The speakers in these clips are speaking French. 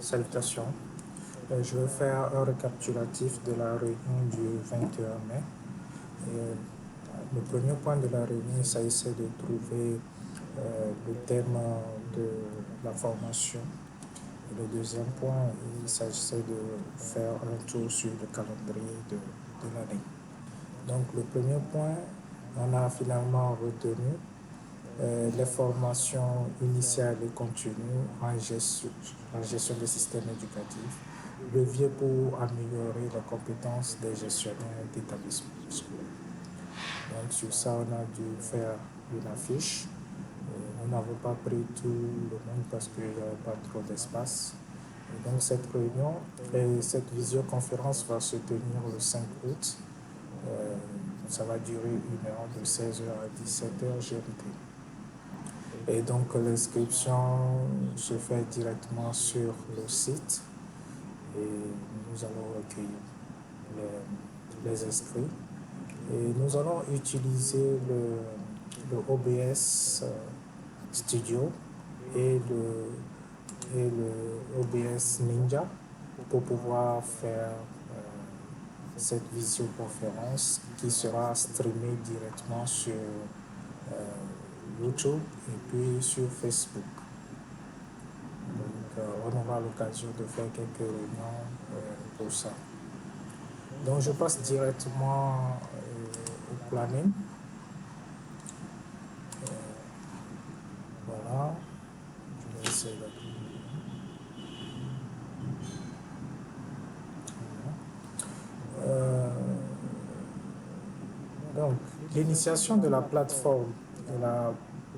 Salutations. Je vais faire un récapitulatif de la réunion du 21 mai. Et le premier point de la réunion, il s'agissait de trouver le thème de la formation. Et le deuxième point, il s'agissait de faire un tour sur le calendrier de l'année. Donc le premier point, on a finalement retenu les formations initiales et continues en gestion des systèmes éducatifs, levier pour améliorer les compétences des gestionnaires d'établissements scolaires. Donc sur ça, on a dû faire une affiche. Nous n'avons pas pris tout le monde parce qu'il n'y avait pas trop d'espace. Et donc cette réunion et cette visioconférence va se tenir le 5 août. Ça va durer une heure de 16h à 17h GMT. Et donc l'inscription se fait directement sur le site et nous allons recueillir les inscrits. Et nous allons utiliser le OBS Studio et le OBS Ninja pour pouvoir faire cette visioconférence qui sera streamée directement sur YouTube et puis sur Facebook. Donc on aura l'occasion de faire quelques réunions pour ça. Donc je passe directement au planning. Voilà. Je vais essayer d'appuyer. Donc, l'initiation de la plateforme et la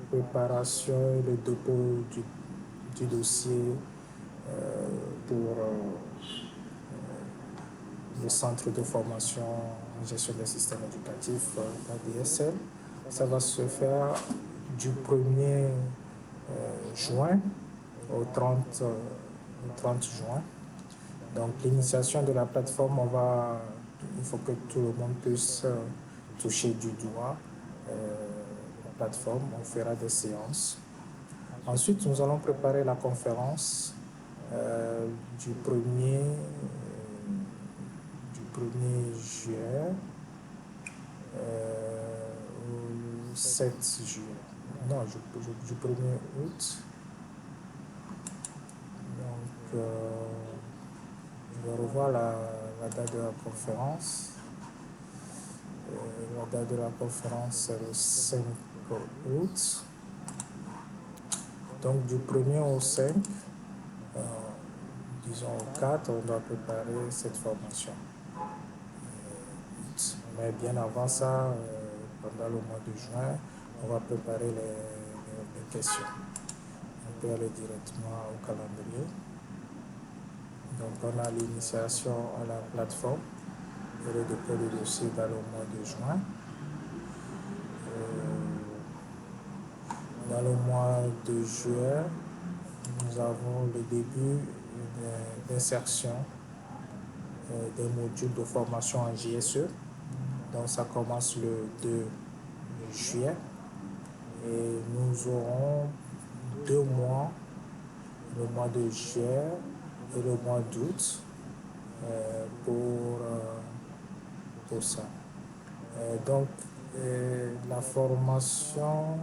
préparation et le dépôt du dossier pour le centre de formation en gestion des systèmes éducatifs, ADSL, ça va se faire du 1er juin au 30 juin. Donc l'initiation de la plateforme, il faut que tout le monde puisse toucher du doigt la plateforme. On fera des séances. Ensuite, nous allons préparer la conférence du 1er juillet au 7 juillet. Non, du 1er août. Donc, je vais revoir la date de la conférence. La date de la conférence est le 5 août. Donc, du 1er au 5, disons au 4, on doit préparer cette formation. Mais bien avant ça, pendant le mois de juin, on va préparer les questions. On peut aller directement au calendrier. Donc on a l'initiation à la plateforme et le dépôt de dossier dans le mois de juin. Dans le mois de juillet, nous avons le début d'insertion des modules de formation en JSE. Donc ça commence le 2 juillet et nous aurons 2 mois, le mois de juillet et le mois d'août pour ça. Donc la formation,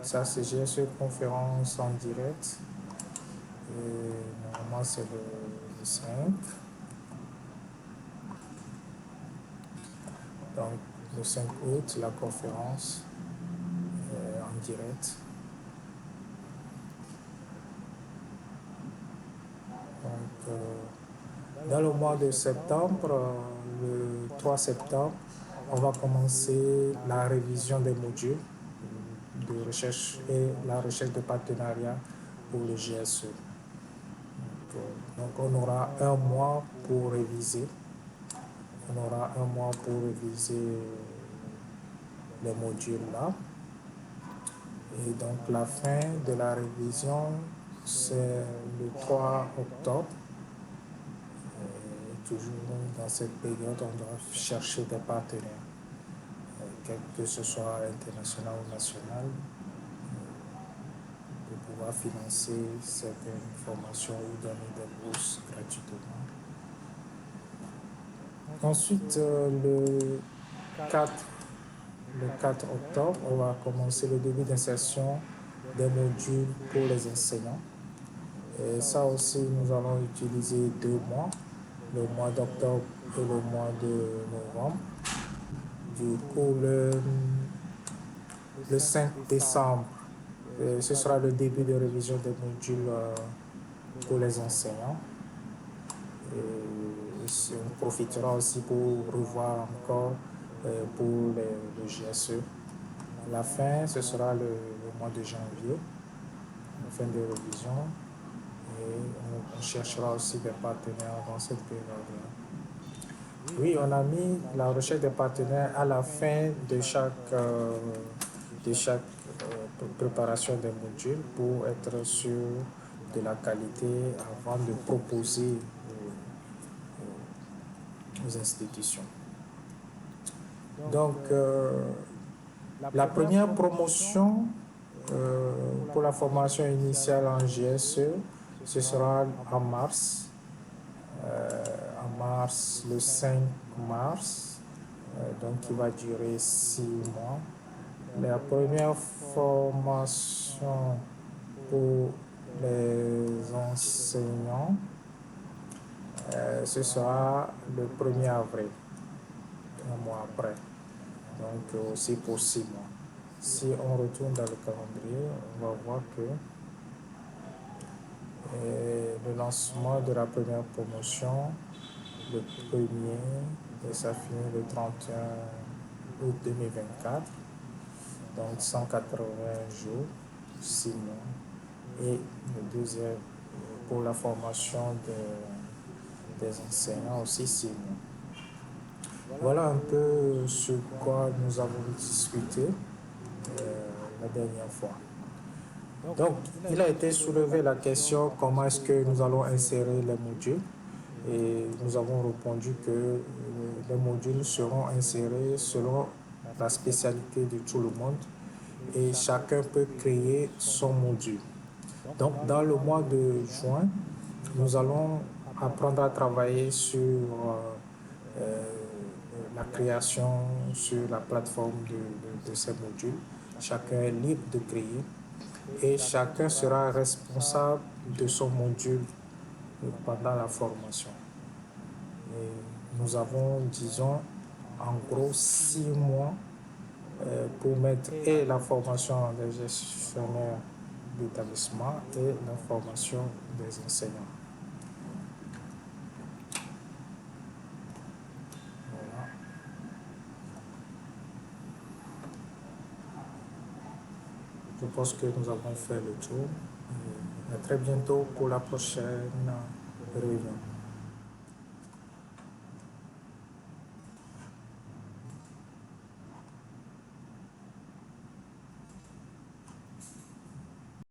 ça c'est JSE conférence en direct. Et normalement c'est le 5. Donc le 5 août, la conférence en direct. Donc, dans le mois de septembre, le 3 septembre, on va commencer la révision des modules de recherche et la recherche de partenariat pour le GSE. Donc on aura un mois pour réviser. On aura un mois pour réviser les modules là. Et donc la fin de la révision, c'est le 3 octobre. Et toujours dans cette période, on doit chercher des partenaires, que ce soit international ou national, pour pouvoir à financer certaines formations ou donner des bourses gratuitement. Ensuite, le 4, le 4 octobre, on va commencer le début d'insertion des modules pour les enseignants. Et ça aussi, nous allons utiliser 2 mois, le mois d'octobre et le mois de novembre. Du coup, le 5 décembre, ce sera le début de révision des modules pour les enseignants. Et on profitera aussi pour revoir encore pour le GSE. La fin, ce sera le mois de janvier, la fin de révision. Et on cherchera aussi des partenaires dans cette période-là. Oui, on a mis la recherche des partenaires à la fin de chaque préparation des modules pour être sûr de la qualité avant de proposer aux institutions. Donc, la première promotion pour la formation initiale en GSE, ce sera en mars. Le 5 mars, donc qui va durer 6 mois. La première formation pour les enseignants, ce sera le 1er avril, un mois après. Donc aussi pour 6 mois. Si on retourne dans le calendrier, on va voir que le lancement de la première promotion, le 1er, et ça finit le 31 août 2024. Donc 180 jours, 6 mois. Et le deuxième, pour la formation des enseignants aussi 6 mois. Voilà un peu sur quoi nous avons discuté la dernière fois. Donc, il a été soulevé la question comment est-ce que nous allons insérer les modules. Et nous avons répondu que les modules seront insérés selon la spécialité de tout le monde et chacun peut créer son module. Donc, dans le mois de juin, nous allons apprendre à travailler sur la création sur la plateforme de ces modules. Chacun est libre de créer et chacun sera responsable de son module pendant la formation. Et nous avons, disons, en gros 6 mois pour mettre et la formation des gestionnaires d'établissement et la formation des enseignants. Voilà. Je pense que nous avons fait le tour. Et à très bientôt pour la prochaine réunion.